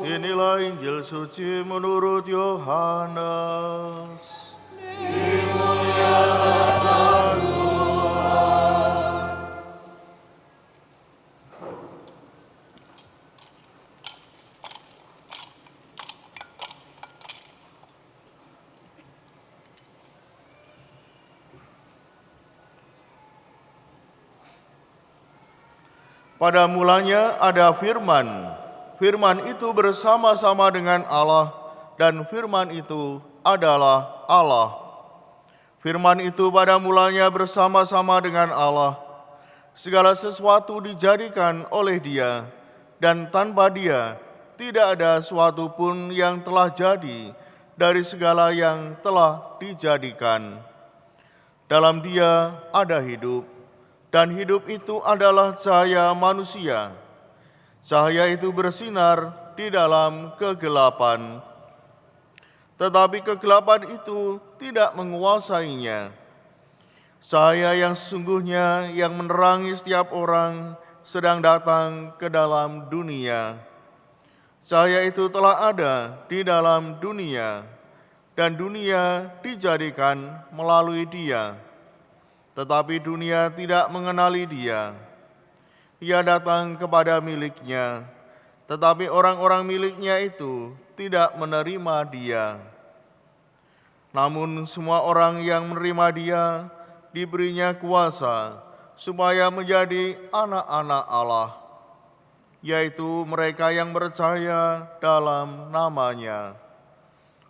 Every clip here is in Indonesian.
Inilah Injil suci menurut Yohanes. Pada mulanya ada firman. Firman itu bersama-sama dengan Allah, dan firman itu adalah Allah. Firman itu pada mulanya bersama-sama dengan Allah. Segala sesuatu dijadikan oleh Dia, dan tanpa Dia tidak ada suatu pun yang telah jadi dari segala yang telah dijadikan. Dalam Dia ada hidup, dan hidup itu adalah cahaya manusia. Cahaya itu bersinar di dalam kegelapan, tetapi kegelapan itu tidak menguasainya. Cahaya yang sesungguhnya yang menerangi setiap orang sedang datang ke dalam dunia. Cahaya itu telah ada di dalam dunia, dan dunia dijadikan melalui Dia. Tetapi dunia tidak mengenali Dia. Ia datang kepada miliknya, tetapi orang-orang miliknya itu tidak menerima Dia. Namun semua orang yang menerima Dia diberinya kuasa supaya menjadi anak-anak Allah, yaitu mereka yang percaya dalam nama-Nya.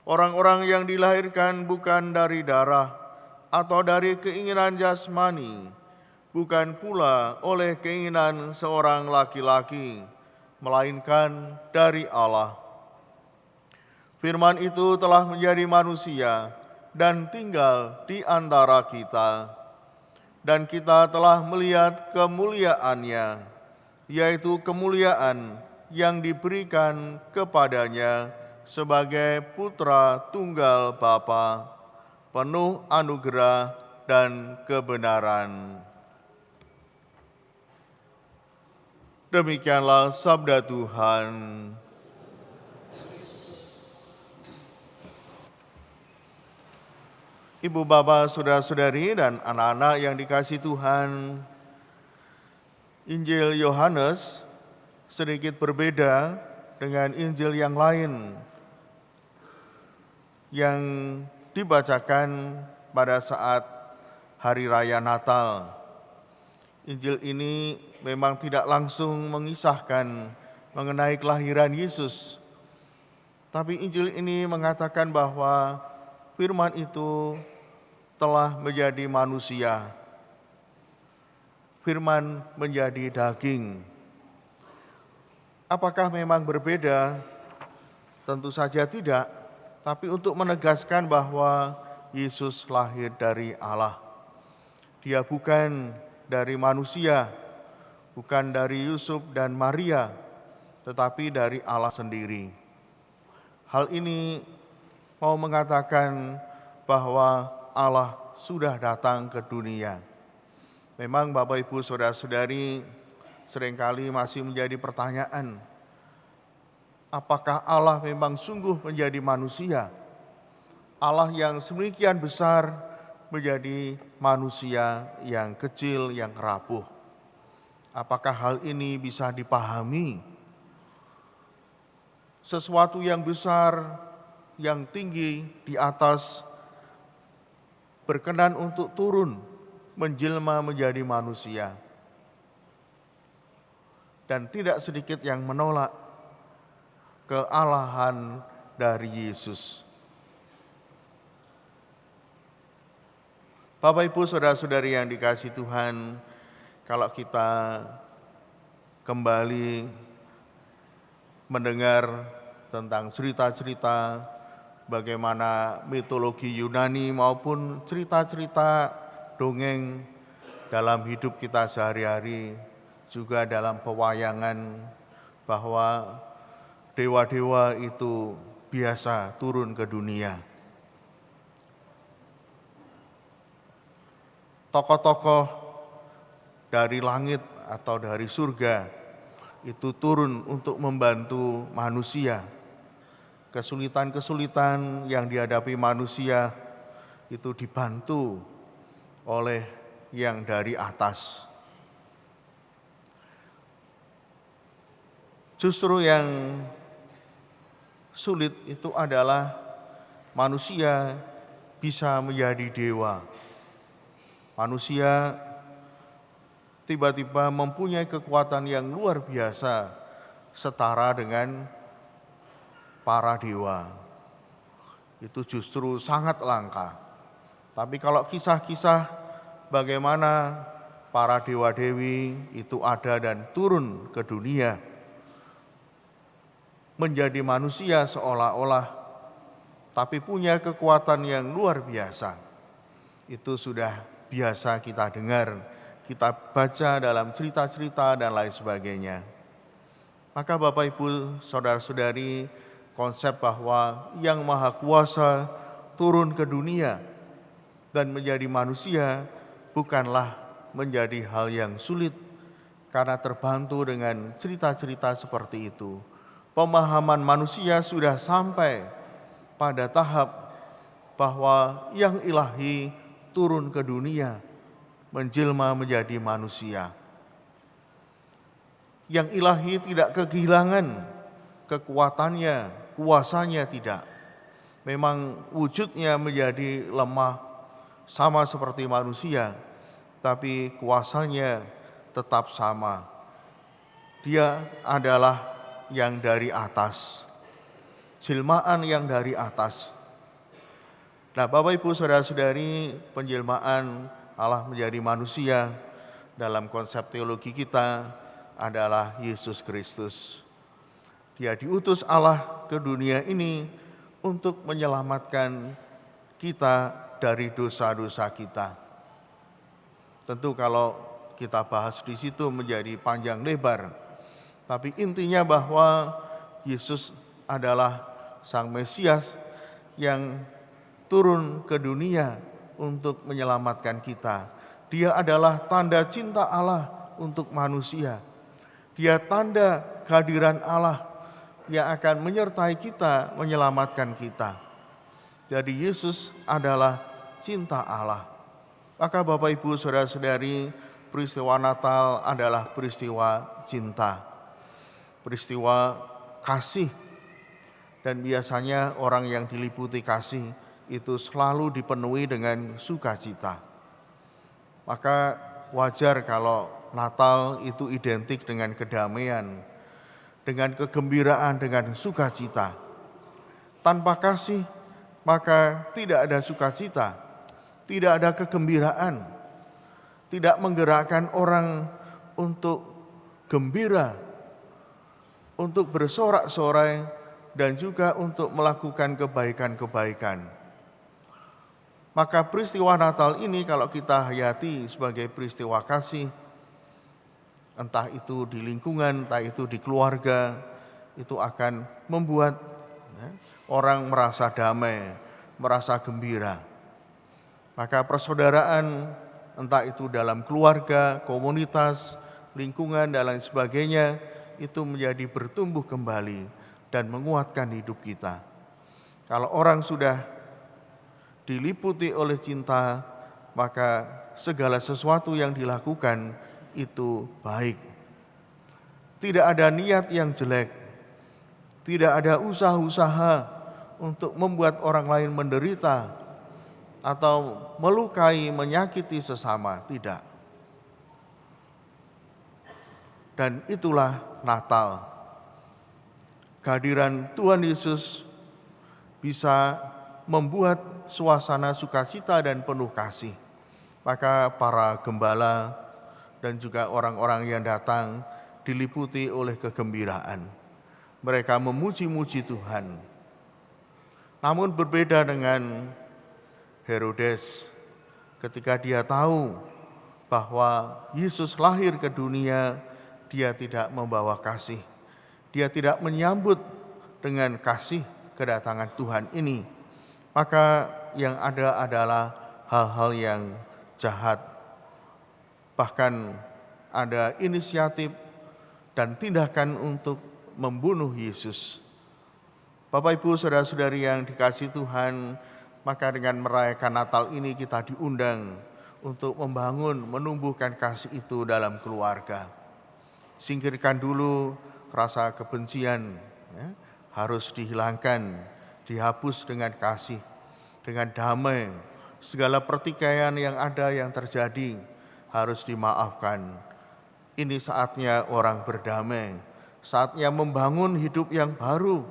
Orang-orang yang dilahirkan bukan dari darah atau dari keinginan jasmani, bukan pula oleh keinginan seorang laki-laki, melainkan dari Allah. Firman itu telah menjadi manusia dan tinggal di antara kita, dan kita telah melihat kemuliaannya, yaitu kemuliaan yang diberikan kepadanya sebagai Putra Tunggal Bapa, penuh anugerah dan kebenaran. Demikianlah sabda Tuhan. Ibu, bapak, saudara-saudari, dan anak-anak yang dikasihi Tuhan, Injil Yohanes sedikit berbeda dengan Injil yang lain yang dibacakan pada saat Hari Raya Natal. Injil ini memang tidak langsung mengisahkan mengenai kelahiran Yesus, tapi Injil ini mengatakan bahwa firman itu telah menjadi manusia. Firman menjadi daging. Apakah memang berbeda? Tentu saja tidak. Tapi untuk menegaskan bahwa Yesus lahir dari Allah. Dia bukan dari manusia, bukan dari Yusuf dan Maria, tetapi dari Allah sendiri. Hal ini mau mengatakan bahwa Allah sudah datang ke dunia. Memang Bapak, Ibu, Saudara-saudari, seringkali masih menjadi pertanyaan, apakah Allah memang sungguh menjadi manusia? Allah yang sedemikian besar menjadi manusia yang kecil, yang rapuh. Apakah hal ini bisa dipahami? Sesuatu yang besar, yang tinggi di atas, berkenan untuk turun, menjelma menjadi manusia. Dan tidak sedikit yang menolak kealahan dari Yesus. Bapak, Ibu, saudara-saudari yang dikasihi Tuhan, kalau kita kembali mendengar tentang cerita-cerita bagaimana mitologi Yunani maupun cerita-cerita dongeng dalam hidup kita sehari-hari, juga dalam pewayangan, bahwa dewa-dewa itu biasa turun ke dunia. Tokoh-tokoh dari langit atau dari surga itu turun untuk membantu manusia. Kesulitan-kesulitan yang dihadapi manusia itu dibantu oleh yang dari atas. Justru yang sulit itu adalah manusia bisa menjadi dewa. Manusia tiba-tiba mempunyai kekuatan yang luar biasa setara dengan para dewa. Itu justru sangat langka. Tapi kalau kisah-kisah bagaimana para dewa-dewi itu ada dan turun ke dunia, menjadi manusia seolah-olah, tapi punya kekuatan yang luar biasa. Itu sudah biasa kita dengar, kita baca dalam cerita-cerita dan lain sebagainya. Maka Bapak Ibu, saudara-saudari, konsep bahwa Yang Maha Kuasa turun ke dunia dan menjadi manusia bukanlah menjadi hal yang sulit, karena terbantu dengan cerita-cerita seperti itu. Pemahaman manusia sudah sampai pada tahap bahwa yang ilahi turun ke dunia, menjelma menjadi manusia. Yang ilahi tidak kehilangan kekuatannya, kuasanya tidak. Memang wujudnya menjadi lemah, sama seperti manusia, tapi kuasanya tetap sama. Dia adalah yang dari atas, jelmaan yang dari atas. Nah, Bapak Ibu saudara-saudari, penjelmaan Allah menjadi manusia dalam konsep teologi kita adalah Yesus Kristus. Dia diutus Allah ke dunia ini untuk menyelamatkan kita dari dosa-dosa kita. Tentu kalau kita bahas di situ menjadi panjang lebar, tapi intinya bahwa Yesus adalah Sang Mesias yang turun ke dunia untuk menyelamatkan kita. Dia adalah tanda cinta Allah untuk manusia. Dia tanda kehadiran Allah yang akan menyertai kita, menyelamatkan kita. Jadi Yesus adalah cinta Allah. Maka Bapak Ibu saudara-saudari, peristiwa Natal adalah peristiwa cinta, peristiwa kasih. Dan biasanya orang yang diliputi kasih itu selalu dipenuhi dengan sukacita. Maka wajar kalau Natal itu identik dengan kedamaian, dengan kegembiraan, dengan sukacita. Tanpa kasih, maka tidak ada sukacita, tidak ada kegembiraan, tidak menggerakkan orang untuk gembira, untuk bersorak-sorai, dan juga untuk melakukan kebaikan-kebaikan. Maka peristiwa Natal ini kalau kita hayati sebagai peristiwa kasih, entah itu di lingkungan, entah itu di keluarga, itu akan membuat orang merasa damai, merasa gembira. Maka persaudaraan, entah itu dalam keluarga, komunitas, lingkungan, dan lain sebagainya, itu menjadi bertumbuh kembali dan menguatkan hidup kita. Kalau orang sudah diliputi oleh cinta, maka segala sesuatu yang dilakukan itu baik. Tidak ada niat yang jelek, tidak ada usaha-usaha untuk membuat orang lain menderita atau melukai, menyakiti sesama, tidak. Dan itulah Natal. Kehadiran Tuhan Yesus bisa membuat suasana sukacita dan penuh kasih. Maka para gembala dan juga orang-orang yang datang diliputi oleh kegembiraan. Mereka memuji-muji Tuhan. Namun berbeda dengan Herodes, ketika dia tahu bahwa Yesus lahir ke dunia, dia tidak membawa kasih. Dia tidak menyambut dengan kasih kedatangan Tuhan ini. Maka yang ada adalah hal-hal yang jahat. Bahkan ada inisiatif dan tindakan untuk membunuh Yesus. Bapak, Ibu, saudara-saudari yang dikasihi Tuhan, maka dengan merayakan Natal ini kita diundang untuk membangun, menumbuhkan kasih itu dalam keluarga. Singkirkan dulu rasa kebencian, ya, harus dihilangkan, dihapus dengan kasih, dengan damai. Segala pertikaian yang ada, yang terjadi, harus dimaafkan. Ini saatnya orang berdamai, saatnya membangun hidup yang baru.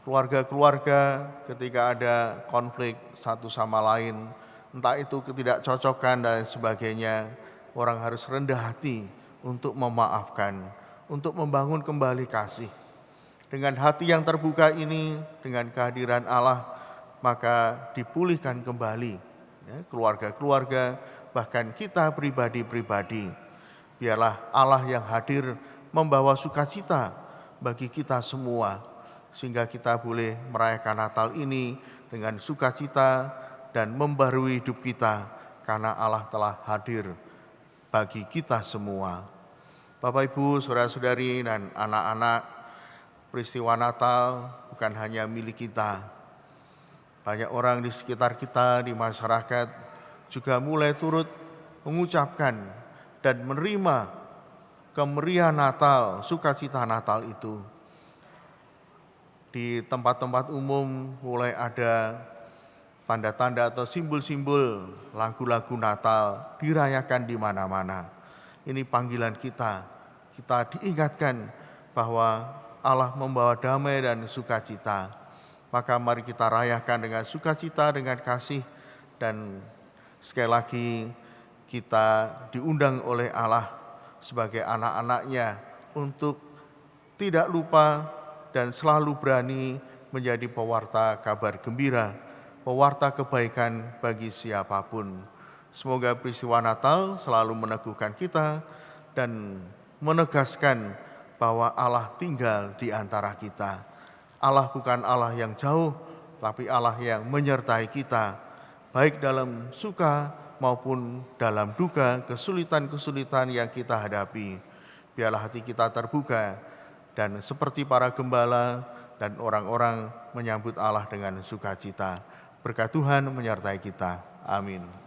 Keluarga-keluarga ketika ada konflik satu sama lain, entah itu ketidakcocokan dan lain sebagainya, orang harus rendah hati untuk memaafkan, untuk membangun kembali kasih. Dengan hati yang terbuka ini, dengan kehadiran Allah, maka dipulihkan kembali ya, keluarga-keluarga, bahkan kita pribadi-pribadi. Biarlah Allah yang hadir membawa sukacita bagi kita semua, sehingga kita boleh merayakan Natal ini dengan sukacita dan membarui hidup kita, karena Allah telah hadir bagi kita semua. Bapak, Ibu, saudara-saudari, dan anak-anak, peristiwa Natal bukan hanya milik kita. Banyak orang di sekitar kita, di masyarakat, juga mulai turut mengucapkan dan menerima kemeriahan Natal, sukacita Natal itu. Di tempat-tempat umum mulai ada tanda-tanda atau simbol-simbol lagu-lagu Natal dirayakan di mana-mana. Ini panggilan kita diingatkan bahwa Allah membawa damai dan sukacita. Maka mari kita rayakan dengan sukacita, dengan kasih, dan sekali lagi kita diundang oleh Allah sebagai anak-anak-Nya untuk tidak lupa dan selalu berani menjadi pewarta kabar gembira, pewarta kebaikan bagi siapapun. Semoga peristiwa Natal selalu meneguhkan kita dan menegaskan bahwa Allah tinggal di antara kita. Allah bukan Allah yang jauh, tapi Allah yang menyertai kita, baik dalam suka maupun dalam duka, kesulitan-kesulitan yang kita hadapi. Biarlah hati kita terbuka dan seperti para gembala dan orang-orang menyambut Allah dengan sukacita. Berkat Tuhan menyertai kita. Amin.